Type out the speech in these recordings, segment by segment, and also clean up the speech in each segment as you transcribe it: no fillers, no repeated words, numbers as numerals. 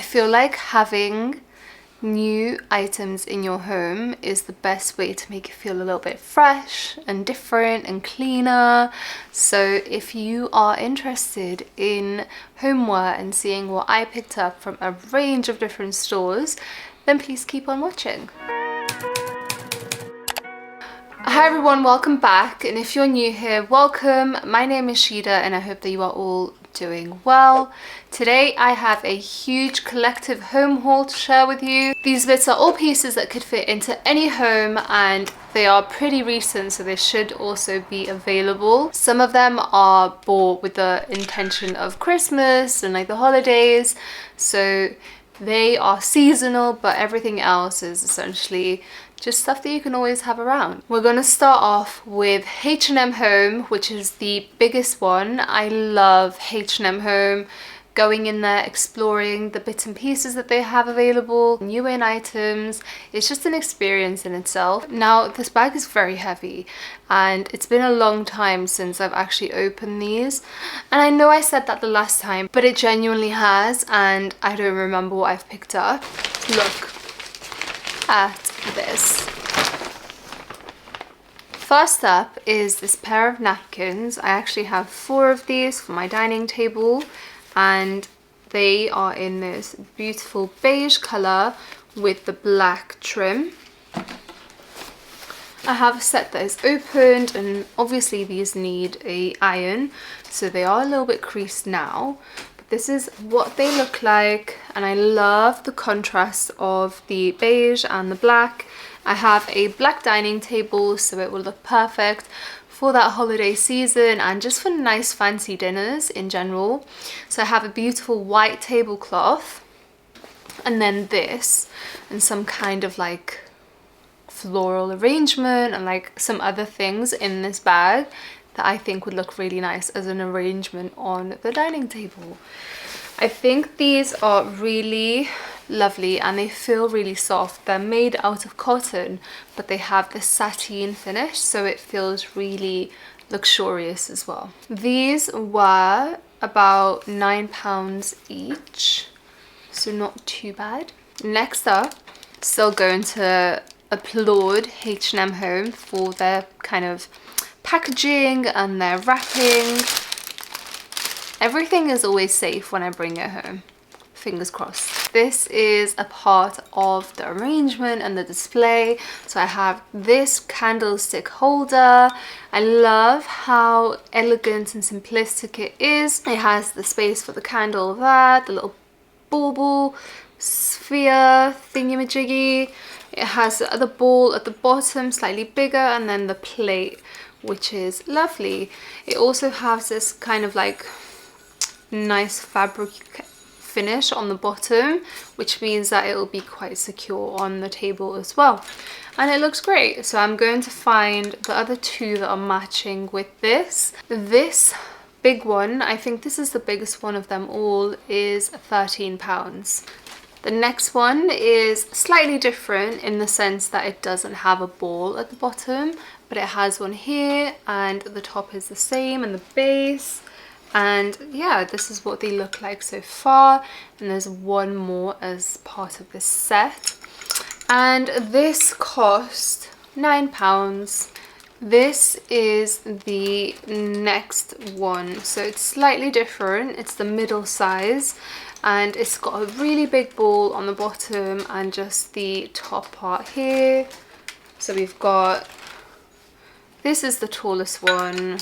feel like having new items in your home is the best way to make it feel a little bit fresh and different and cleaner. So if you are interested in homeware and seeing what I picked up from a range of different stores, then please keep on watching. Hi everyone, welcome back, and if you're new here, welcome. My name is Shida and I hope that you are all doing well. Today I have a huge collective home haul to share with you. These bits are all pieces that could fit into any home and they are pretty recent, so they should also be available. Some of them are bought with the intention of Christmas and like the holidays, so they are seasonal, but everything else is essentially just stuff that you can always have around. We're going to start off with H&M Home, which is the biggest one. I love H&M Home. Going in there, exploring the bits and pieces that they have available, new in items. It's just an experience in itself. Now, this bag is very heavy and it's been a long time since I've actually opened these. And I know I said that the last time, but it genuinely has, and I don't remember what I've picked up. Look at this. First up is this pair of napkins. I actually have 4 of these for my dining table, and they are in this beautiful beige colour with the black trim. I have a set that is opened, and obviously these need a iron, so they are a little bit creased now. But this is what they look like, and I love the contrast of the beige and the black. I have a black dining table, so it will look perfect for that holiday season and just for nice fancy dinners in general. So I have a beautiful white tablecloth, and then this and some kind of like floral arrangement and like some other things in this bag that I think would look really nice as an arrangement on the dining table. I think these are really lovely and they feel really soft. They're made out of cotton, but they have this sateen finish, so it feels really luxurious as well. These were about £9 each, so not too bad. Next up, still going to applaud H&M Home for their kind of packaging and their wrapping. Everything is always safe when I bring it home. Fingers crossed. This is a part of the arrangement and the display. So I have this candlestick holder. I love how elegant and simplistic it is. It has the space for the candle there, the little bauble, sphere, thingy-majiggy. It has the other ball at the bottom, slightly bigger, and then the plate, which is lovely. It also has this kind of like nice fabric finish on the bottom, which means that it will be quite secure on the table as well, and it looks great. So I'm going to find the other 2 that are matching with this. This big one, I think this is the biggest one of them all, is £13. The next one is slightly different in the sense that it doesn't have a ball at the bottom, but it has one here, and the top is the same and the base. And yeah, this is what they look like so far, and there's one more as part of this set, and this cost £9. This is the next one, so it's slightly different. It's the middle size, and it's got a really big ball on the bottom and just the top part here. So we've got, this is the tallest one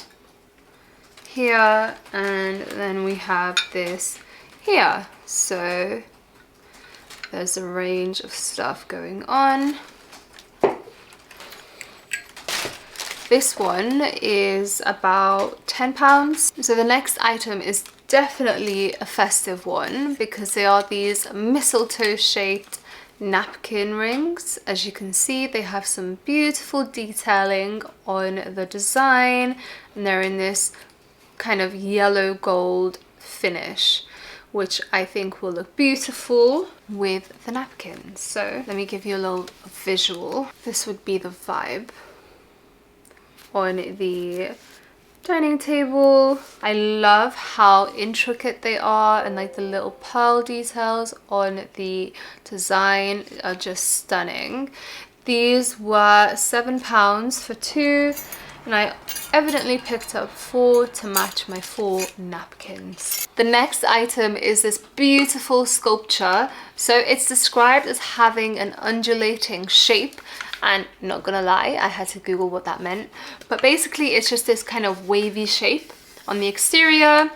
here, and then we have this here. So there's a range of stuff going on. This one is about £10. So the next item is definitely a festive one because they are these mistletoe shaped napkin rings. As you can see, they have some beautiful detailing on the design, and they're in this kind of yellow gold finish, which I think will look beautiful with the napkins. So let me give you a little visual. This would be the vibe on the dining table. I love how intricate they are, and like the little pearl details on the design are just stunning. These were £7 for 2, and I evidently picked up 4 to match my 4 napkins. The next item is this beautiful sculpture. So it's described as having an undulating shape, and not gonna lie, I had to Google what that meant. But basically it's just this kind of wavy shape on the exterior,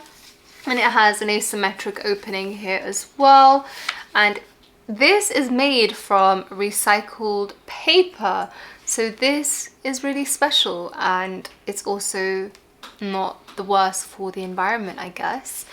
and it has an asymmetric opening here as well. And this is made from recycled paper. So this is really special, and it's also not the worst for the environment, I guess.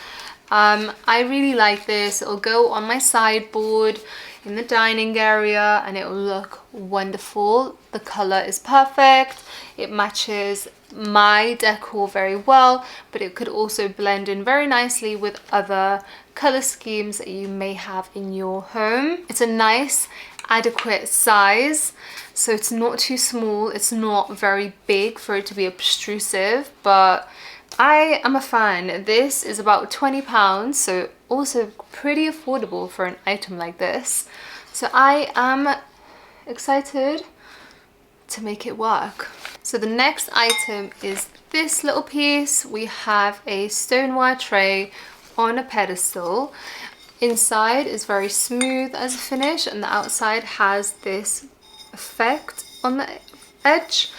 I really like this. It'll go on my sideboard in the dining area and it will look wonderful. The color is perfect. It matches my decor very well, but it could also blend in very nicely with other color schemes that you may have in your home. It's a nice adequate size, so it's not too small, it's not very big for it to be obtrusive, but I am a fan. This is about £20, so also pretty affordable for an item like this. So I am excited to make it work. So the next item is this little piece. We have a stoneware tray on a pedestal. Inside is very smooth as a finish, and the outside has this effect on the edge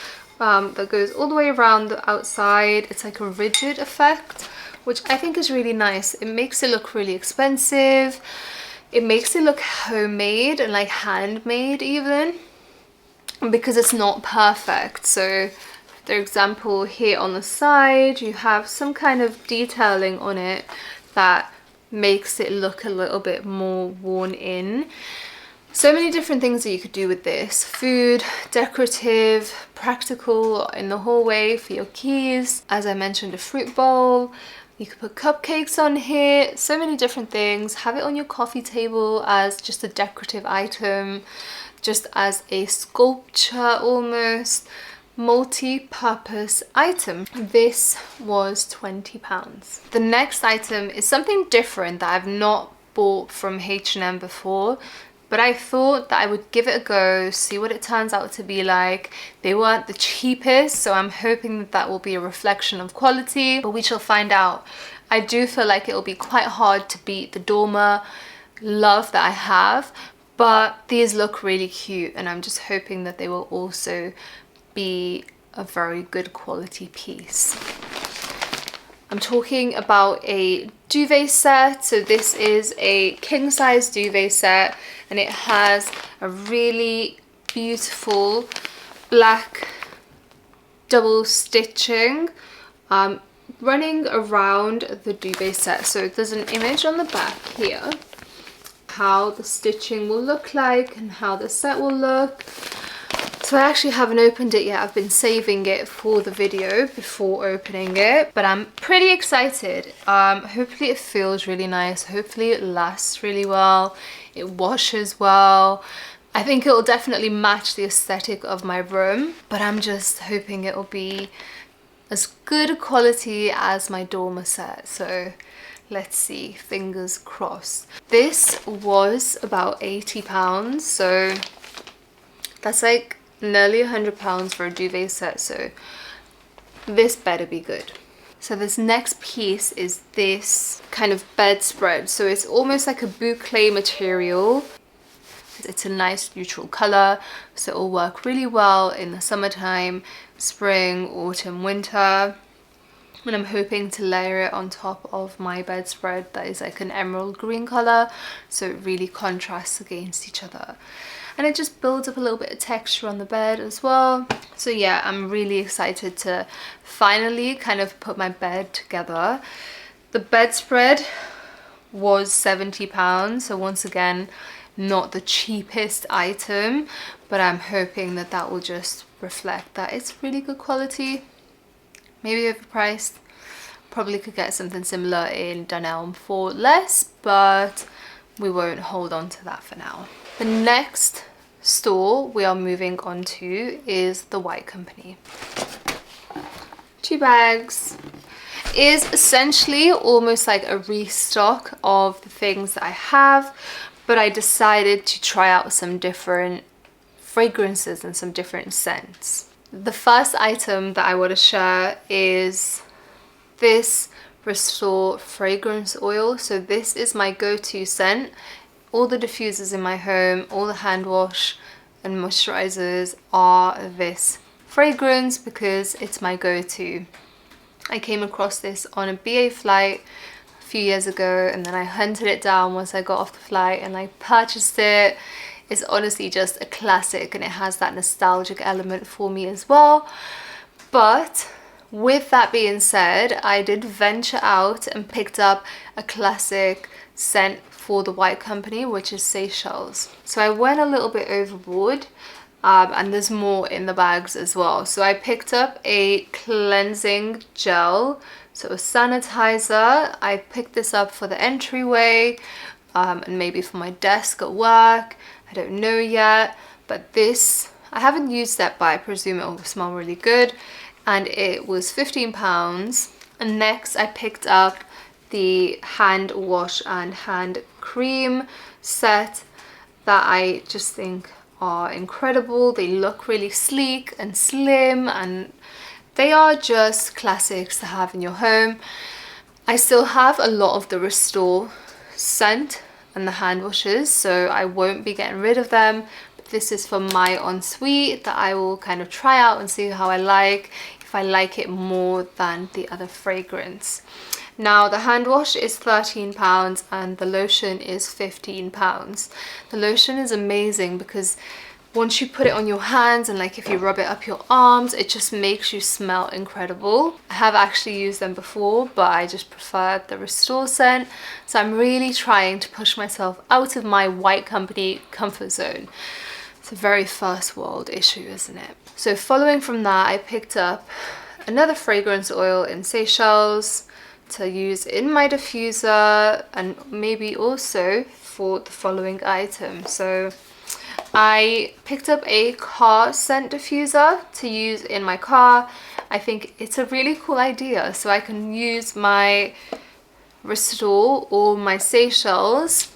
that goes all the way around the outside. It's like a rigid effect, which I think is really nice. It makes it look really expensive. It makes it look homemade and like handmade even, because it's not perfect. So for example, here on the side you have some kind of detailing on it that makes it look a little bit more worn in. So many different things that you could do with this. Food, decorative, practical in the hallway for your keys. As I mentioned, a fruit bowl. You could put cupcakes on here. So many different things. Have it on your coffee table as just a decorative item, just as a sculpture almost. Multi-purpose item. This was £20. The next item is something different that I've not bought from H&M before, but I thought that I would give it a go, see what it turns out to be like. They weren't the cheapest, so I'm hoping that that will be a reflection of quality, but we shall find out. I do feel like it will be quite hard to beat the Dorma love that I have, but these look really cute, and I'm just hoping that they will also be a very good quality piece. I'm talking about a duvet set. So this is a king size duvet set, and it has a really beautiful black double stitching running around the duvet set. So there's an image on the back here how the stitching will look like and how the set will look. So I actually haven't opened it yet. I've been saving it for the video before opening it, but I'm pretty excited. Hopefully it feels really nice. Hopefully it lasts really well. It washes well. I think it will definitely match the aesthetic of my room, but I'm just hoping it will be as good quality as my Dorma set. So let's see, fingers crossed. This was about £80, so that's like nearly £100 for a duvet set, so this better be good. So this next piece is this kind of bedspread. So it's almost like a boucle material. It's a nice neutral color, so it will work really well in the summertime, spring, autumn, winter. And I'm hoping to layer it on top of my bedspread that is like an emerald green color, so it really contrasts against each other. And it just builds up a little bit of texture on the bed as well. So yeah, I'm really excited to finally kind of put my bed together. The bedspread was £70, so once again, not the cheapest item, but I'm hoping that that will just reflect that it's really good quality. Maybe overpriced. Probably could get something similar in Dunelm for less, but we won't hold on to that for now. The next store we are moving on to is the White Company. 2 bags is essentially almost like a restock of the things that I have, but I decided to try out some different fragrances and some different scents. The first item that I want to share is this Restore fragrance oil. So this is my go-to scent. All the diffusers in my home, all the hand wash and moisturizers are this fragrance because it's my go-to. I came across this on a BA flight a few years ago, and then I hunted it down once I got off the flight and I purchased it. It's honestly just a classic, and it has that nostalgic element for me as well. But with that being said, I did venture out and picked up a classic scent for the White Company, which is Seychelles. So I went a little bit overboard, and there's more in the bags as well. So I picked up a cleansing gel, so a sanitizer. I picked this up for the entryway, and maybe for my desk at work. I don't know yet, but this, I haven't used that, but I presume it will smell really good. And it was £15. And next I picked up the hand wash and hand cream set that I just think are incredible. They look really sleek and slim, and they are just classics to have in your home. I still have a lot of the Restore scent and the hand washes, so I won't be getting rid of them. But this is for my ensuite that I will kind of try out and see how I like, if I like it more than the other fragrance. Now the hand wash is £13 and the lotion is £15. The lotion is amazing because once you put it on your hands and like if you rub it up your arms, it just makes you smell incredible. I have actually used them before, but I just prefer the Restore scent. So I'm really trying to push myself out of my White Company comfort zone. It's a very first world issue, isn't it? So following from that, I picked up another fragrance oil in Seychelles to use in my diffuser, and maybe also for the following item. So I picked up a car scent diffuser to use in my car. I think it's a really cool idea, so I can use my Restore or my Seychelles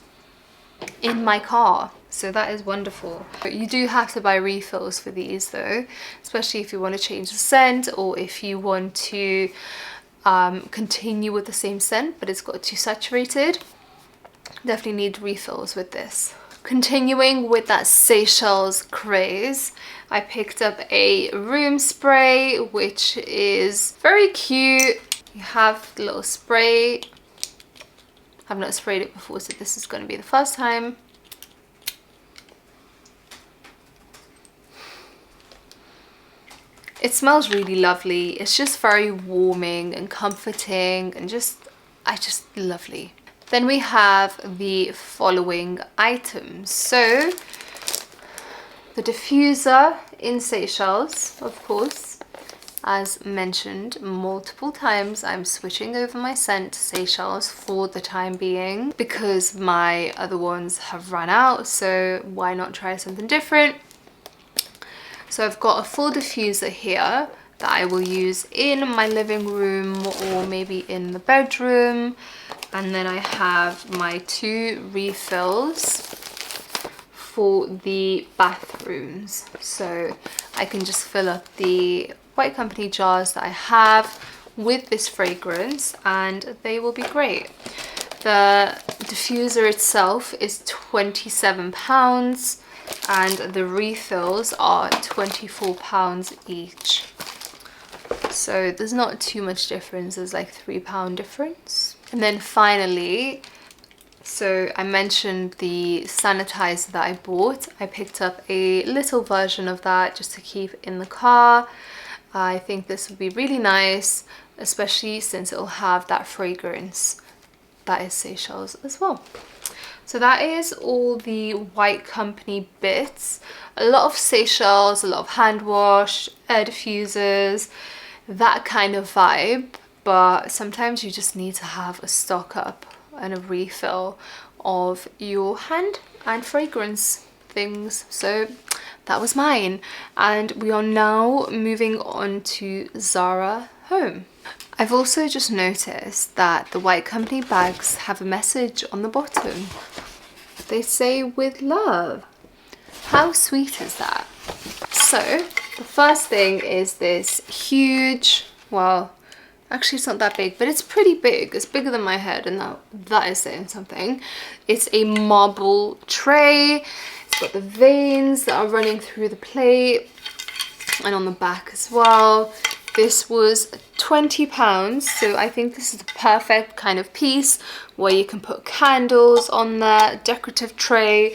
in my car. So that is wonderful. But you do have to buy refills for these though, especially if you want to change the scent, or if you want to continue with the same scent but it's got too saturated. Definitely need refills with this. Continuing with that Seychelles craze, I picked up a room spray, which is very cute. You have the little spray. I've not sprayed it before, so this is going to be the first time. It smells really lovely. It's just very warming and comforting and just lovely. Then we have the following items. So the diffuser in Seychelles, of course, as mentioned multiple times, I'm switching over my scent to Seychelles for the time being because my other ones have run out, so why not try something different? So I've got a full diffuser here that I will use in my living room or maybe in the bedroom. And then I have my 2 refills for the bathrooms. So I can just fill up the White Company jars that I have with this fragrance and they will be great. The diffuser itself is £27 and the refills are £24 each. So there's not too much difference, there's like £3 difference. And then finally, so I mentioned the sanitizer that I bought. I picked up a little version of that just to keep in the car. I think this would be really nice, especially since it will have that fragrance that is Seychelles as well. So that is all the White Company bits. A lot of Seychelles, a lot of hand wash, air diffusers, that kind of vibe. But sometimes you just need to have a stock up and a refill of your hand and fragrance things. So that was mine. And we are now moving on to Zara Home. I've also just noticed that the White Company bags have a message on the bottom. They say "with love." How sweet is that? So the first thing is this huge, well, actually it's not that big, but it's pretty big. It's bigger than my head, and that is saying something. It's a marble tray. It's got the veins that are running through the plate and on the back as well. This was £20, so I think this is the perfect kind of piece where you can put candles on there, decorative tray,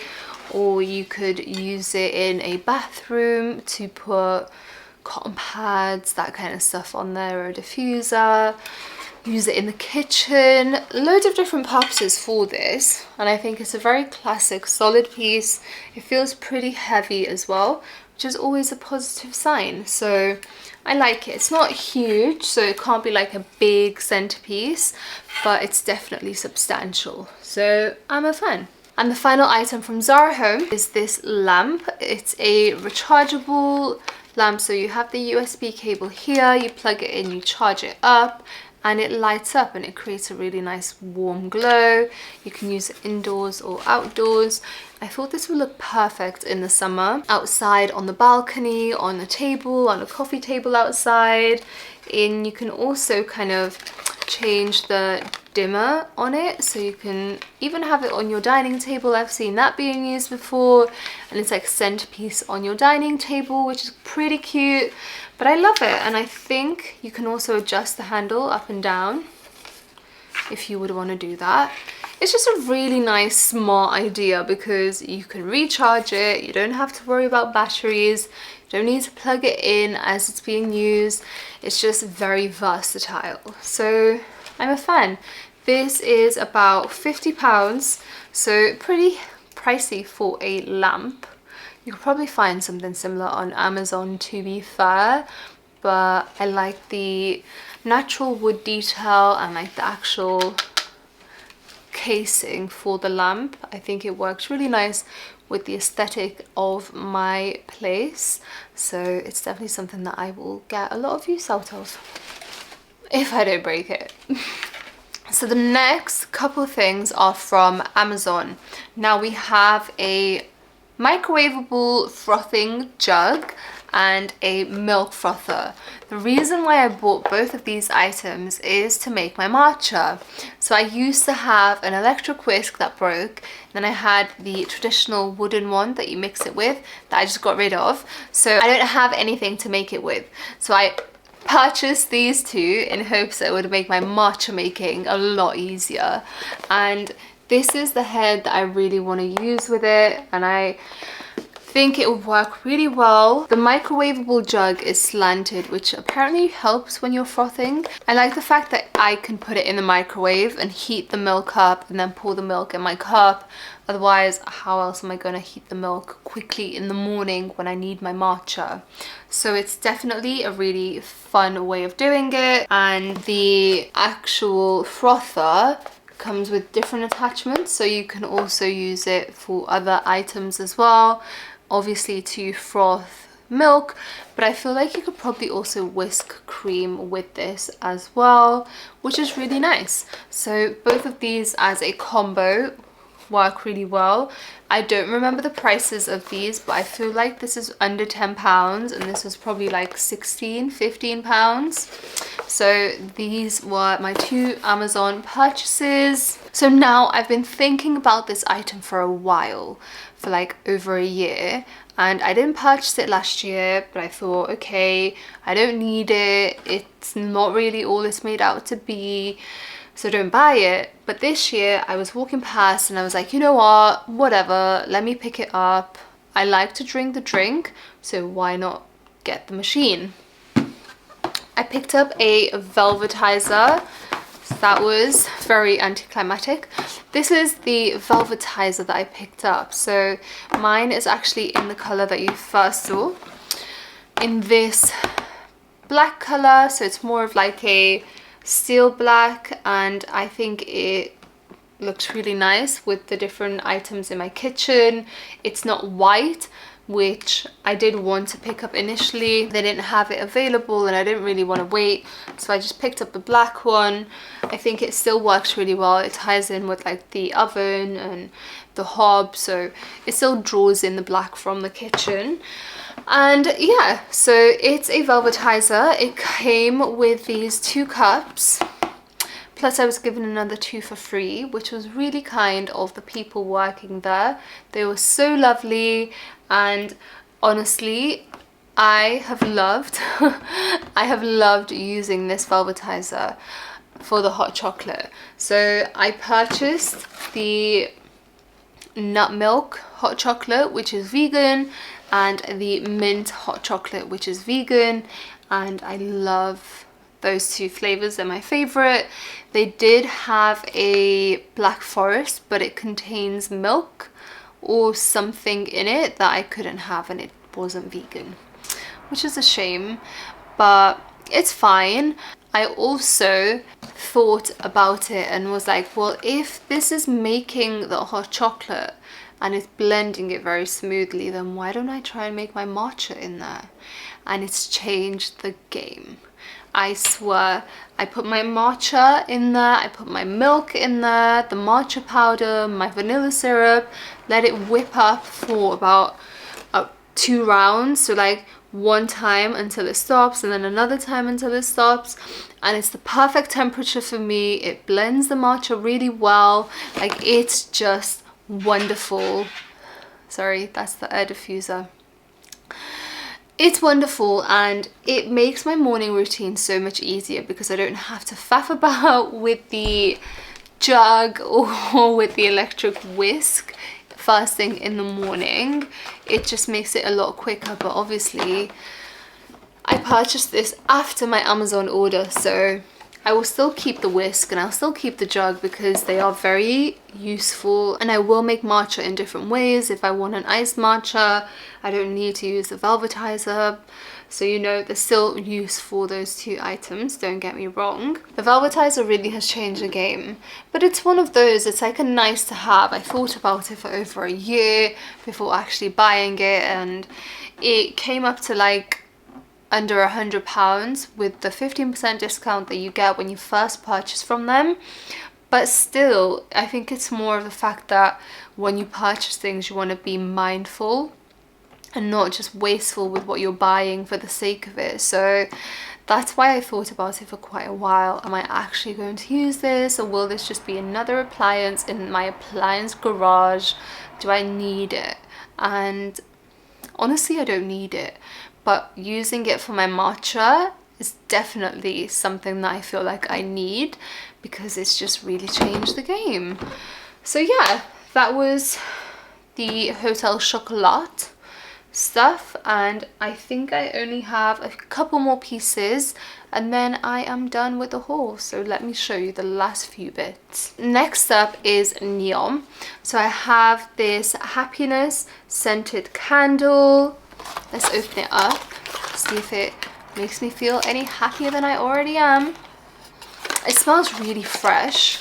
or you could use it in a bathroom to put cotton pads, that kind of stuff on there, or a diffuser. Use it in the kitchen. Loads of different purposes for this, and I think it's a very classic, solid piece. It feels pretty heavy as well, which is always a positive sign, so I like it. It's not huge, so it can't be like a big centerpiece, but it's definitely substantial, so I'm a fan. And the final item from Zara Home is this lamp. It's a rechargeable lamp, so you have the USB cable here, you plug it in, you charge it up, and it lights up and it creates a really nice warm glow. You can use it indoors or outdoors. I thought this would look perfect in the summer, outside on the balcony, on a table, on a coffee table outside. And you can also kind of change the dimmer on it, so you can even have it on your dining table. I've seen that being used before, and it's like a centerpiece on your dining table, which is pretty cute, but I love it. And I think you can also adjust the handle up and down if you would want to do that. It's just a really nice, smart idea because you can recharge it, you don't have to worry about batteries, you don't need to plug it in as it's being used. It's just very versatile, so I'm a fan. This is about £50, so pretty pricey for a lamp. You could probably find something similar on Amazon, to be fair, but I like the natural wood detail and like the actual casing for the lamp. I think it works really nice with the aesthetic of my place, so it's definitely something that I will get a lot of use out of if I don't break it. So the next couple of things are from Amazon. Now we have a microwavable frothing jug and a milk frother. The reason why I bought both of these items is to make my matcha. So I used to have an electric whisk that broke, then I had the traditional wooden one that you mix it with that I just got rid of. So I don't have anything to make it with. So I purchased these two in hopes that it would make my matcha making a lot easier. And this is the head that I really want to use with it, and I think it will work really well. The microwavable jug is slanted, which apparently helps when you're frothing. I like the fact that I can put it in the microwave and heat the milk up and then pour the milk in my cup. Otherwise, how else am I going to heat the milk quickly in the morning when I need my matcha? So it's definitely a really fun way of doing it. And the actual frother comes with different attachments, so you can also use it for other items as well, obviously to froth milk, but I feel like you could probably also whisk cream with this as well, which is really nice. So both of these as a combo work really well. I don't remember the prices of these, but I feel like this is under £10 and this was probably like £15 so these were my two Amazon purchases. So now I've been thinking about this item for a while, for like over a year, and I didn't purchase it last year, but I thought, okay, I don't need it, it's not really all it's made out to be, so don't buy it. But this year I was walking past and I was like, you know what, whatever, let me pick it up. I like to drink the drink, so why not get the machine? I picked up a velvetizer. That was very anticlimactic. This is the velvetizer that I picked up. So mine is actually in the color that you first saw, in this black color, so it's more of like a steel black, and I think it looks really nice with the different items in my kitchen. It's not white, which I did want to pick up initially. They didn't have it available and I didn't really want to wait, so I just picked up the black one. I think it still works really well. It ties in with like the oven and the hob, so it still draws in the black from the kitchen. And yeah, so it's a velvetizer. It came with these 2 cups. Plus I was given another 2 for free, which was really kind of the people working there. They were so lovely, and honestly, I have loved I have loved using this velvetizer for the hot chocolate. So I purchased the nut milk hot chocolate, which is vegan, and the mint hot chocolate, which is vegan, and I love those 2 flavors. Are my favorite. They did have a black forest, but it contains milk or something in it that I couldn't have, and it wasn't vegan, which is a shame, but it's fine. I also thought about it and was like, well, if this is making the hot chocolate and it's blending it very smoothly, then why don't I try and make my matcha in there? And it's changed the game. I swear, I put my matcha in there, I put my milk in there, the matcha powder, my vanilla syrup, let it whip up for about 2 rounds, so like 1 time until it stops and then another time until it stops, and it's the perfect temperature for me. It blends the matcha really well, like it's just wonderful. Sorry, that's the air diffuser. It's wonderful, and it makes my morning routine so much easier because I don't have to faff about with the jug or with the electric whisk first thing in the morning. It just makes it a lot quicker, but obviously I purchased this after my Amazon order, so I will still keep the whisk and I'll still keep the jug because they are very useful, and I will make matcha in different ways. If I want an iced matcha, I don't need to use the velvetizer. So you know, there's still use for those 2 items, don't get me wrong. The velvetizer really has changed the game, but it's one of those, it's like a nice to have. I thought about it for over a year before actually buying it, and it came up to like under £100 with the 15% discount that you get when you first purchase from them. But still, I think it's more of the fact that when you purchase things, you want to be mindful and not just wasteful with what you're buying for the sake of it. So that's why I thought about it for quite a while. Am I actually going to use this, or will this just be another appliance in my appliance garage? Do I need it? And honestly, I don't need it, but using it for my matcha is definitely something that I feel like I need because it's just really changed the game. So yeah, that was the Hotel Chocolat stuff, and I think I only have a couple more pieces and then I am done with the haul. So let me show you the last few bits. Next up is Neom. So I have this happiness scented candle. Let's open it up, see if it makes me feel any happier than I already am. It smells really fresh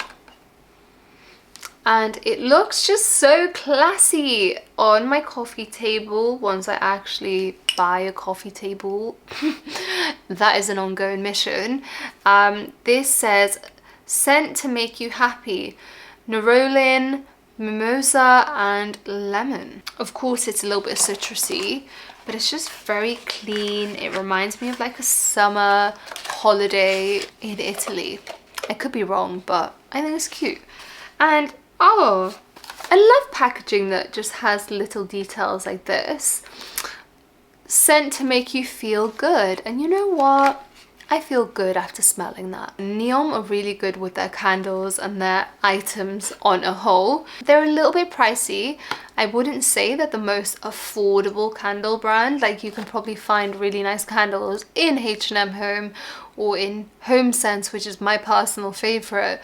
and it looks just so classy on my coffee table once I actually buy a coffee table. That is an ongoing mission. This says scent to make you happy, nerolin, mimosa and lemon. Of course it's a little bit citrusy, but it's just very clean. It reminds me of like a summer holiday in Italy. I could be wrong, but I think it's cute. And oh, I love packaging that just has little details like this. Scent to make you feel good. And you know what? I feel good after smelling that. Neom are really good with their candles and their items on a whole. They're a little bit pricey. I wouldn't say that the most affordable candle brand. Like, you can probably find really nice candles in H&M Home or in Home Sense, which is my personal favorite.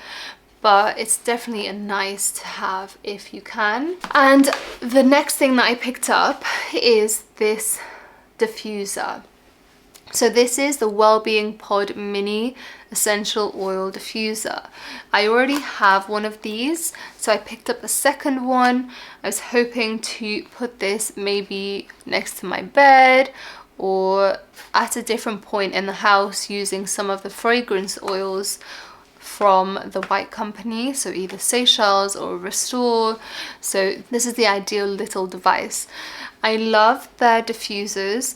But it's definitely a nice to have if you can. And the next thing that I picked up is this diffuser. So this is the Wellbeing Pod Mini Essential Oil Diffuser. I already have one of these, so I picked up a second one. I was hoping to put this maybe next to my bed or at a different point in the house using some of the fragrance oils from the White Company, so either Seychelles or Restore. So this is the ideal little device. I love their diffusers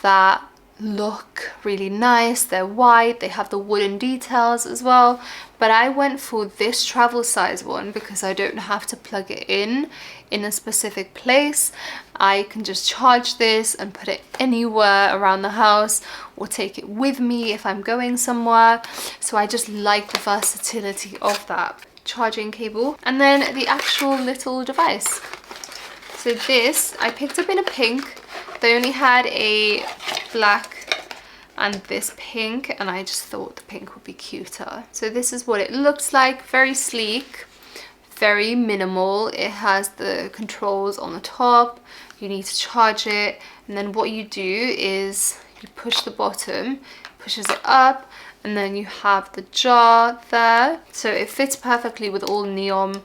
that look really nice. They're white, they have the wooden details as well, but I went for this travel size one because I don't have to plug it in a specific place. I can just charge this and put it anywhere around the house or take it with me if I'm going somewhere. So I just like the versatility of that charging cable. And then the actual little device. So this I picked up in a pink. They only had a black and this pink, and I just thought the pink would be cuter. So this is what it looks like. Very sleek, very minimal. It has the controls on the top. You need to charge it, and then what you do is you push the bottom, pushes it up, and then you have the jar there. So it fits perfectly with all Neom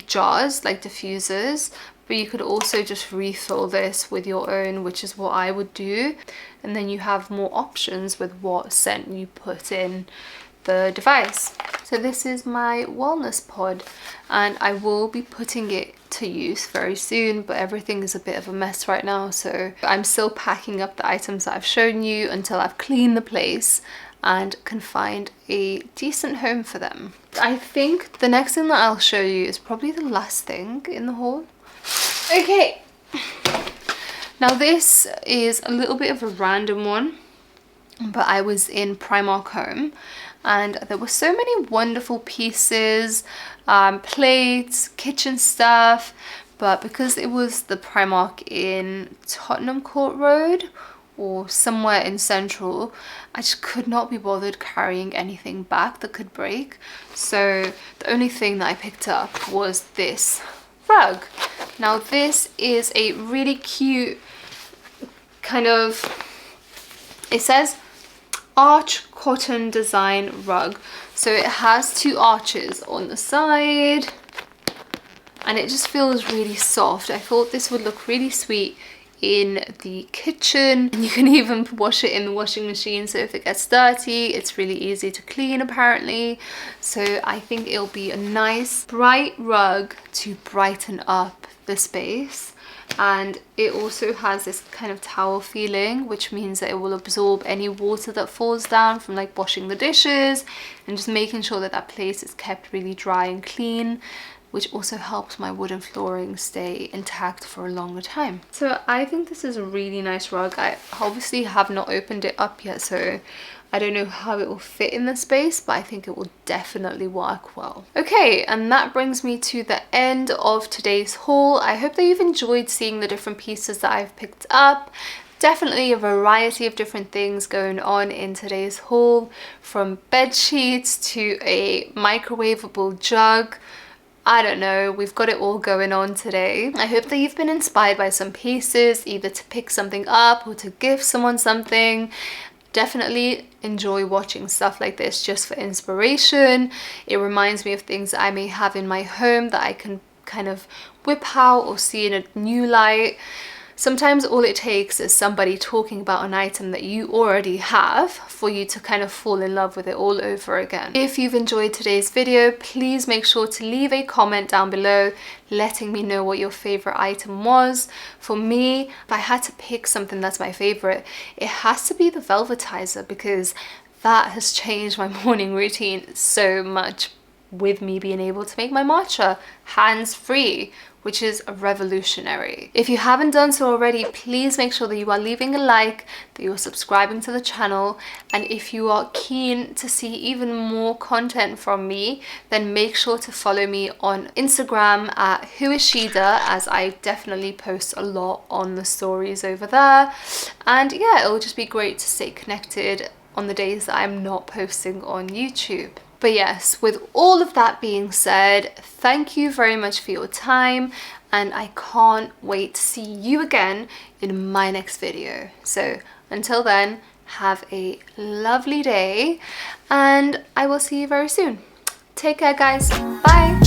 jars, like diffusers, but you could also just refill this with your own, which is what I would do. And then you have more options with what scent you put in the device. So this is my wellness pod, and I will be putting it to use very soon, but everything is a bit of a mess right now, so I'm still packing up the items that I've shown you until I've cleaned the place and can find a decent home for them. I think the next thing that I'll show you is probably the last thing in the haul. Okay, now this is a little bit of a random one, but I was in Primark Home and there were so many wonderful pieces, plates, kitchen stuff, but because it was the Primark in Tottenham Court Road or somewhere in Central, I just could not be bothered carrying anything back that could break. So the only thing that I picked up was this rug. Now this is a really cute kind of, it says arch cotton design rug. So it has two arches on the side and it just feels really soft. I thought this would look really sweet in the kitchen, and you can even wash it in the washing machine, so if it gets dirty it's really easy to clean apparently. So I think it'll be a nice bright rug to brighten up the space, and it also has this kind of towel feeling, which means that it will absorb any water that falls down from like washing the dishes and just making sure that that place is kept really dry and clean, which also helps my wooden flooring stay intact for a longer time. So I think this is a really nice rug. I obviously have not opened it up yet, so I don't know how it will fit in the space, but I think it will definitely work well. Okay, and that brings me to the end of today's haul. I hope that you've enjoyed seeing the different pieces that I've picked up. Definitely a variety of different things going on in today's haul, from bed sheets to a microwavable jug. I don't know, we've got it all going on today. I hope that you've been inspired by some pieces, either to pick something up or to give someone something. Definitely enjoy watching stuff like this just for inspiration. It reminds me of things that I may have in my home that I can kind of whip out or see in a new light. Sometimes all it takes is somebody talking about an item that you already have for you to kind of fall in love with it all over again. If you've enjoyed today's video, please make sure to leave a comment down below letting me know what your favorite item was. For me, if I had to pick something that's my favorite, it has to be the Velvetizer, because that has changed my morning routine so much, with me being able to make my matcha hands-free, which is revolutionary. If you haven't done so already, please make sure that you are leaving a like, that you're subscribing to the channel, and if you are keen to see even more content from me, then make sure to follow me on Instagram at whoisshida, as I definitely post a lot on the stories over there. And yeah, it'll just be great to stay connected on the days that I'm not posting on YouTube. But yes, with all of that being said, thank you very much for your time, and I can't wait to see you again in my next video. So Until then, have a lovely day and I will see you very soon. Take care, guys. Bye.